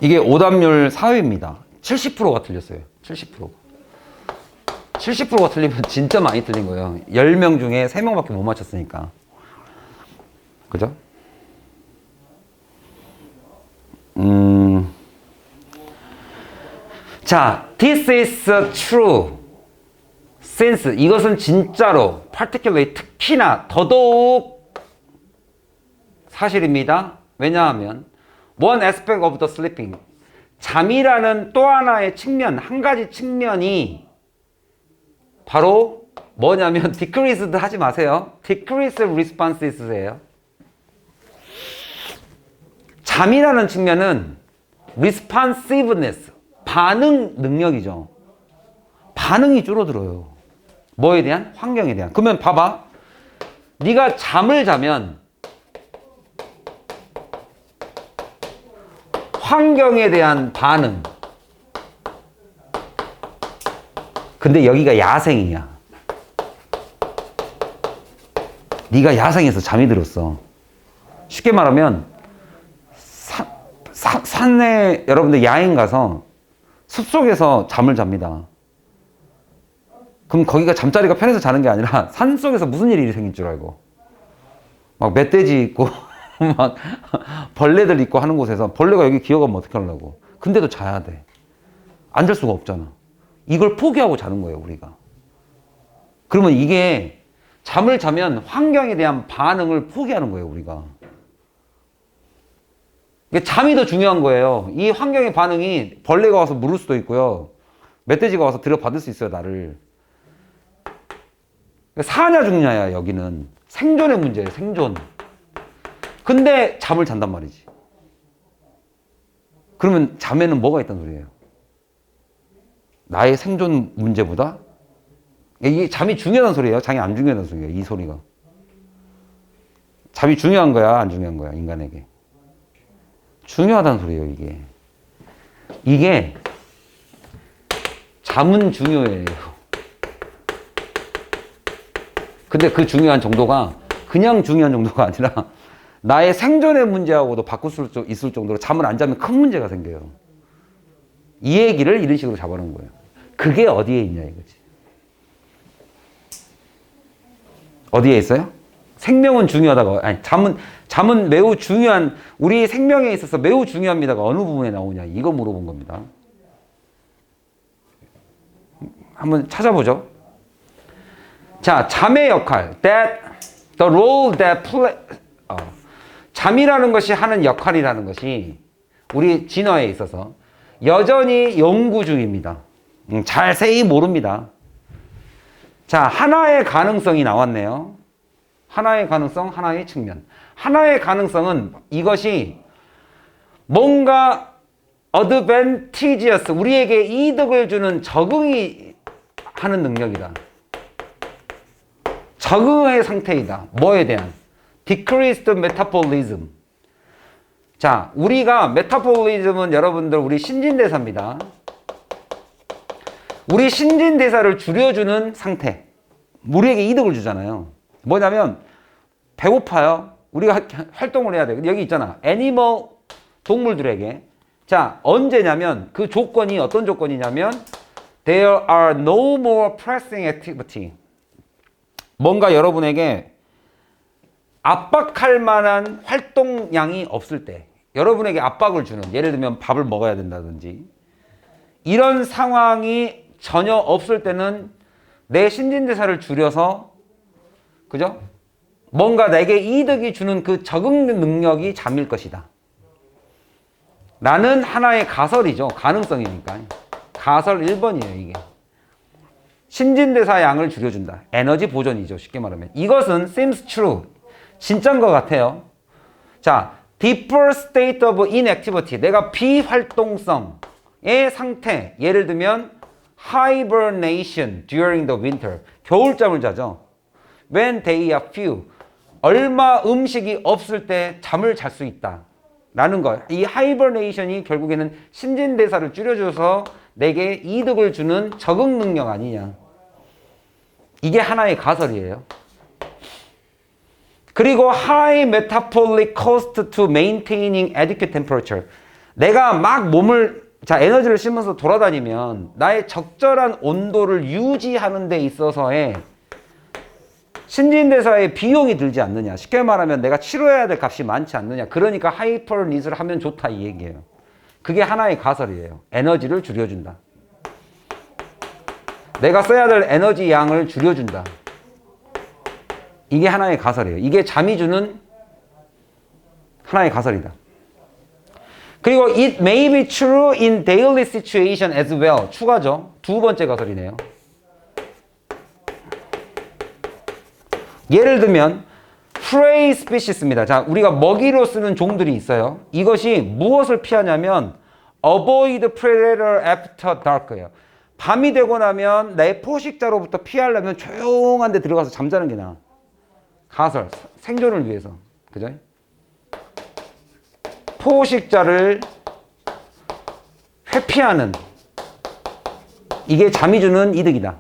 이게 오답률 4위입니다. 70%가 틀렸어요. 70%가. 70%가 틀리면 진짜 많이 틀린 거예요. 10명 중에 3명밖에 못 맞췄으니까. 그죠? 자, this is true. since. 이것은 진짜로, particularly 특히나 더더욱 사실입니다. 왜냐하면 one aspect of the sleeping. 잠이라는 또 하나의 측면, 한 가지 측면이 바로 뭐냐면 decreased 하지 마세요. decreased responses예요. 잠이라는 측면은 responsiveness, 반응 능력이죠. 반응이 줄어들어요. 뭐에 대한? 환경에 대한. 그러면 봐봐. 네가 잠을 자면 환경에 대한 반응. 근데 여기가 야생이야. 네가 야생에서 잠이 들었어. 쉽게 말하면 산에 여러분들 야행 가서 숲속에서 잠을 잡니다. 그럼 거기가 잠자리가 편해서 자는 게 아니라 산속에서 무슨 일이 생길 줄 알고 막 멧돼지 있고 막 벌레들 있고 하는 곳에서 벌레가 여기 기어가면 어떻게 하려고. 근데도 자야 돼. 안 잘 수가 없잖아. 이걸 포기하고 자는 거예요, 우리가. 그러면 이게 잠을 자면 환경에 대한 반응을 포기하는 거예요, 우리가. 잠이 더 중요한 거예요. 이 환경의 반응이 벌레가 와서 물을 수도 있고요. 멧돼지가 와서 들여받을 수 있어요, 나를. 사냐 죽냐야, 여기는. 생존의 문제예요, 생존. 근데 잠을 잔단 말이지. 그러면 잠에는 뭐가 있단 소리예요? 나의 생존 문제보다? 이게 잠이 중요하다는 소리예요? 잠이 안 중요하다는 소리예요? 이 소리가. 잠이 중요한 거야, 안 중요한 거야, 인간에게? 중요하다는 소리예요, 이게. 이게 잠은 중요해요. 근데 그 중요한 정도가 그냥 중요한 정도가 아니라 나의 생존의 문제하고도 바꿀 수 있을 정도로 잠을 안 자면 큰 문제가 생겨요. 이 얘기를 이런 식으로 잡아놓은 거예요. 그게 어디에 있냐 이거지. 어디에 있어요? 생명은 중요하다가, 아니, 잠은 매우 중요한, 우리 생명에 있어서 매우 중요합니다가 어느 부분에 나오냐, 이거 물어본 겁니다. 한번 찾아보죠. 자, 잠의 역할, the role that 잠이라는 것이 하는 역할이라는 것이 우리 진화에 있어서 여전히 연구 중입니다. 자세히 모릅니다. 자, 하나의 가능성이 나왔네요. 하나의 가능성, 하나의 측면. 하나의 가능성은 이것이 뭔가 advantageous, 우리에게 이득을 주는 적응이 하는 능력이다. 적응의 상태이다. 뭐에 대한? decreased metabolism. 자, 우리가 메타볼리즘은 여러분들 우리 신진대사입니다. 우리 신진대사를 줄여주는 상태. 우리에게 이득을 주잖아요. 뭐냐면 배고파요. 우리가 활동을 해야 돼. 여기 있잖아. 애니멀, 동물들에게. 자, 언제냐면 그 조건이 어떤 조건이냐면 there are no more pressing activity. 뭔가 여러분에게 압박할 만한 활동량이 없을 때, 여러분에게 압박을 주는, 예를 들면 밥을 먹어야 된다든지 이런 상황이 전혀 없을 때는 내 신진대사를 줄여서, 그죠? 뭔가 내게 이득이 주는 그 적응 능력이 잠일 것이다 라는 하나의 가설이죠. 가능성이니까. 가설 1번이에요, 이게. 신진대사 양을 줄여준다. 에너지 보존이죠, 쉽게 말하면. 이것은 seems true. 진짜인 것 같아요. 자, deeper state of inactivity. 내가 비활동성의 상태. 예를 들면 hibernation during the winter. 겨울잠을 자죠. When they are few. 얼마 음식이 없을 때 잠을 잘 수 있다 라는 거. 이 hibernation이 결국에는 신진대사를 줄여줘서 내게 이득을 주는 적응 능력 아니냐. 이게 하나의 가설이에요. 그리고 high metabolic cost to maintaining adequate temperature. 내가 막 에너지를 싣면서 돌아다니면 나의 적절한 온도를 유지하는 데 있어서의 신진대사에 비용이 들지 않느냐. 쉽게 말하면 내가 치료해야 될 값이 많지 않느냐. 그러니까 하이퍼리스를 하면 좋다 이 얘기예요. 그게 하나의 가설이에요. 에너지를 줄여준다. 내가 써야 될 에너지 양을 줄여준다. 이게 하나의 가설이에요. 이게 잠이 주는 하나의 가설이다. 그리고 it may be true in daily situation as well. 추가죠. 두 번째 가설이네요. 예를 들면 prey species입니다. 자, 우리가 먹이로 쓰는 종들이 있어요. 이것이 무엇을 피하냐면 avoid predator after dark예요. 밤이 되고 나면 내 포식자로부터 피하려면 조용한 데 들어가서 잠자는 게 나아. 가설, 생존을 위해서. 그죠? 포식자를 회피하는 이게 잠이 주는 이득이다.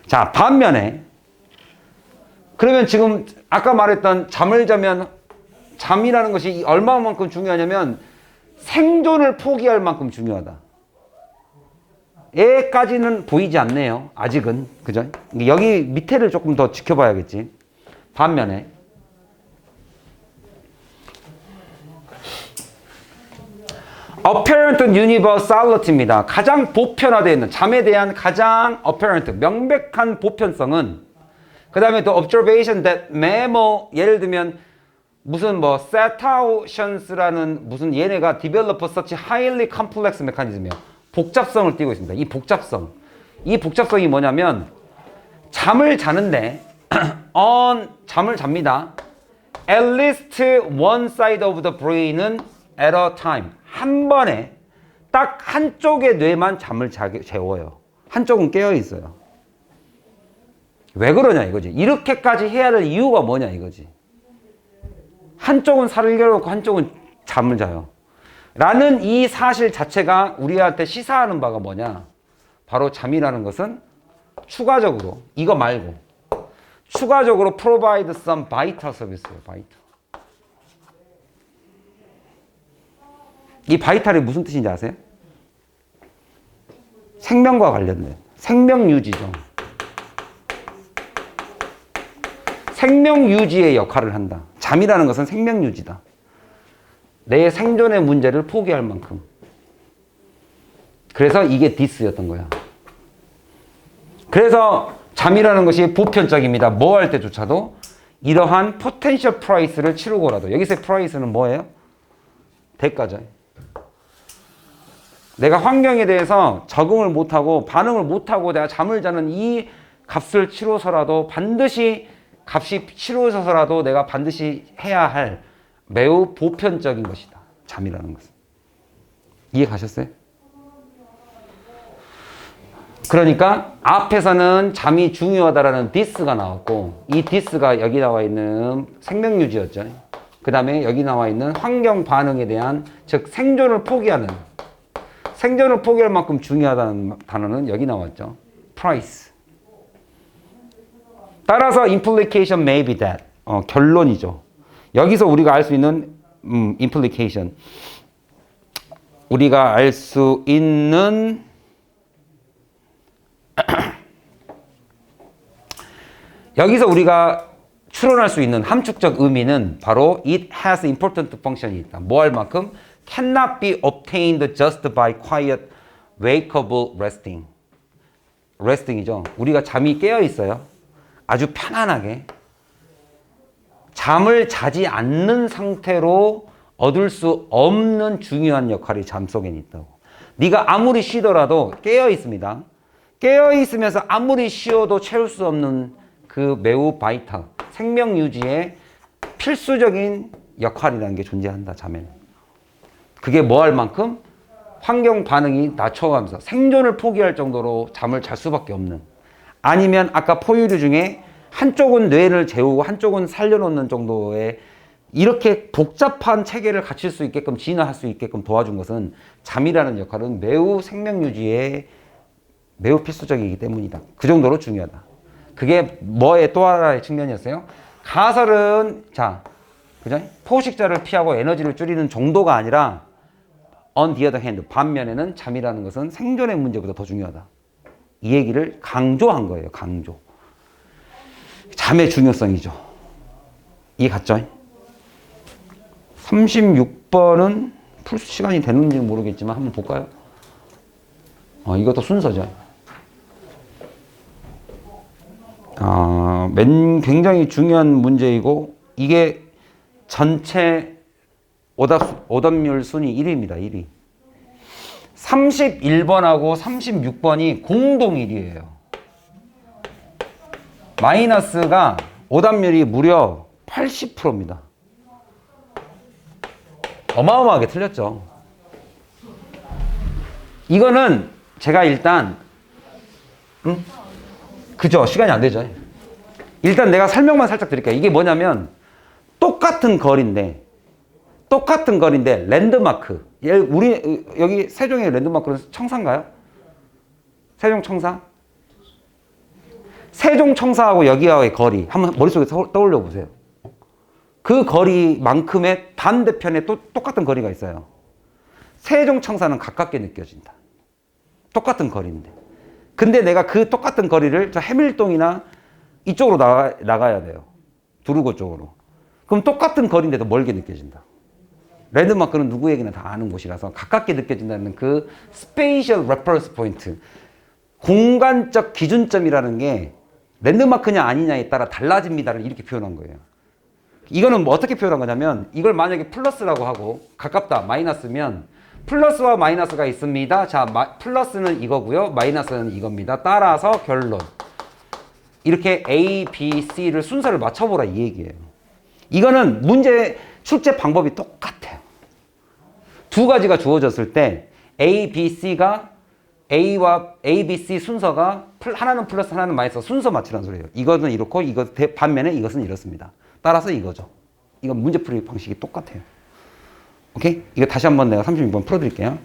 자, 반면에 그러면 지금 아까 말했던 잠을 자면 잠이라는 것이 얼마만큼 중요하냐면 생존을 포기할 만큼 중요하다. 얘까지는 보이지 않네요. 아직은. 그죠? 여기 밑에를 조금 더 지켜봐야겠지. 반면에 apparent universality입니다. 가장 보편화되어 있는 잠에 대한 가장 apparent, 명백한 보편성은 그 다음에 또 observation that mammal 예를 들면 무슨 뭐 cetaceans라는 무슨 얘네가 develop such highly complex mechanism이에요. 복잡성을 띠고 있습니다. 이 복잡성이 뭐냐면 잠을 자는데 잠을 잡니다. At least one side of the brain은 at a time. 한 번에 딱 한쪽의 뇌만 잠을 재워요. 한쪽은 깨어 있어요. 왜 그러냐 이거지. 이렇게까지 해야 될 이유가 뭐냐 이거지. 한쪽은 살을 겨놓고 한쪽은 잠을 자요. 라는 이 사실 자체가 우리한테 시사하는 바가 뭐냐. 바로 잠이라는 것은 추가적으로 이거 말고 추가적으로 provide some vital service예요. vital. 이 바이탈이 무슨 뜻인지 아세요? 생명과 관련된 생명 유지죠. 생명 유지의 역할을 한다. 잠이라는 것은 생명 유지다. 내 생존의 문제를 포기할 만큼. 그래서 이게 디스였던 거야. 그래서 잠이라는 것이 보편적입니다. 뭐 할 때조차도 이러한 포텐셜 프라이스를 치르고라도 여기서의 프라이스는 뭐예요? 대가죠. 내가 환경에 대해서 적응을 못하고 반응을 못하고 내가 잠을 자는 이 값을 치러서라도 반드시 값이 치러서라도 내가 반드시 해야 할 매우 보편적인 것이다. 잠이라는 것은. 이해 가셨어요? 그러니까 앞에서는 잠이 중요하다라는 디스가 나왔고 이 디스가 여기 나와 있는 생명유지였죠. 그 다음에 여기 나와 있는 환경 반응에 대한 즉 생존을 포기할 만큼 중요하다는 단어는 여기 나왔죠. price. 따라서 implication may be that. 결론이죠. 여기서 우리가 알 수 있는 implication. 우리가 알 수 있는 여기서 우리가 추론할 수 있는 함축적 의미는 바로 it has important function이 있다. 뭐 할 만큼? cannot be obtained just by quiet, wakeable resting. resting이죠. 우리가 잠이 깨어 있어요. 아주 편안하게. 잠을 자지 않는 상태로 얻을 수 없는 중요한 역할이 잠 속에 있다고. 네가 아무리 쉬더라도 깨어 있습니다. 깨어 있으면서 아무리 쉬어도 채울 수 없는 그 매우 바이탈, 생명 유지의 필수적인 역할이라는 게 존재한다, 잠에는. 그게 뭐 할 만큼? 환경 반응이 낮춰가면서 생존을 포기할 정도로 잠을 잘 수밖에 없는. 아니면 아까 포유류 중에 한쪽은 뇌를 재우고 한쪽은 살려놓는 정도의 이렇게 복잡한 체계를 갖출 수 있게끔 진화할 수 있게끔 도와준 것은 잠이라는 역할은 매우 생명 유지에 매우 필수적이기 때문이다. 그 정도로 중요하다. 그게 뭐의 또 하나의 측면이었어요. 가설은 자, 그죠? 포식자를 피하고 에너지를 줄이는 정도가 아니라 On the other hand, 반면에는 잠이라는 것은 생존의 문제보다 더 중요하다. 이 얘기를 강조한 거예요. 강조. 잠의 중요성이죠. 이해 갔죠? 36번은 풀 시간이 되는지는 모르겠지만 한번 볼까요? 이것도 순서죠. 굉장히 중요한 문제이고 이게 전체 오답률 순위 1위입니다. 1위. 31번하고 36번이 공동 1위예요. 마이너스가 오답률이 무려 80%입니다. 어마어마하게 틀렸죠. 이거는 제가 일단 그죠? 시간이 안 되죠. 일단 내가 설명만 살짝 드릴게요. 이게 뭐냐면 똑같은 거리인데 랜드마크. 우리 여기 세종의 랜드마크는 청사인가요? 세종 청사? 세종 청사하고 여기와의 거리 한번 머릿속에 떠올려 보세요. 그 거리만큼의 반대편에 또 똑같은 거리가 있어요. 세종 청사는 가깝게 느껴진다. 똑같은 거리인데. 근데 내가 그 똑같은 거리를 저 해밀동이나 이쪽으로 나가야 돼요. 두르고 쪽으로. 그럼 똑같은 거리인데도 멀게 느껴진다. 랜드마크는 누구에게나 다 아는 곳이라서 가깝게 느껴진다는 그 스페이셜 레퍼런스 포인트. 공간적 기준점이라는 게 랜드마크냐 아니냐에 따라 달라집니다를 이렇게 표현한 거예요. 이거는 뭐 어떻게 표현한 거냐면 이걸 만약에 플러스라고 하고 가깝다 마이너스면 플러스와 마이너스가 있습니다. 자, 플러스는 이거고요. 마이너스는 이겁니다. 따라서 결론. 이렇게 A, B, C를 순서를 맞춰보라 이 얘기예요. 이거는 문제 출제 방법이 똑같아요. 두 가지가 주어졌을 때 A, B, C가 A와 A, B, C 순서가 하나는 플러스 하나는 마이너스 순서 맞추라는 소리예요. 이거는 이렇고 반면에 이것은 이렇습니다. 따라서 이거죠. 이건 문제 풀이 방식이 똑같아요. 오케이? 이거 다시 한번 내가 36번 풀어드릴게요.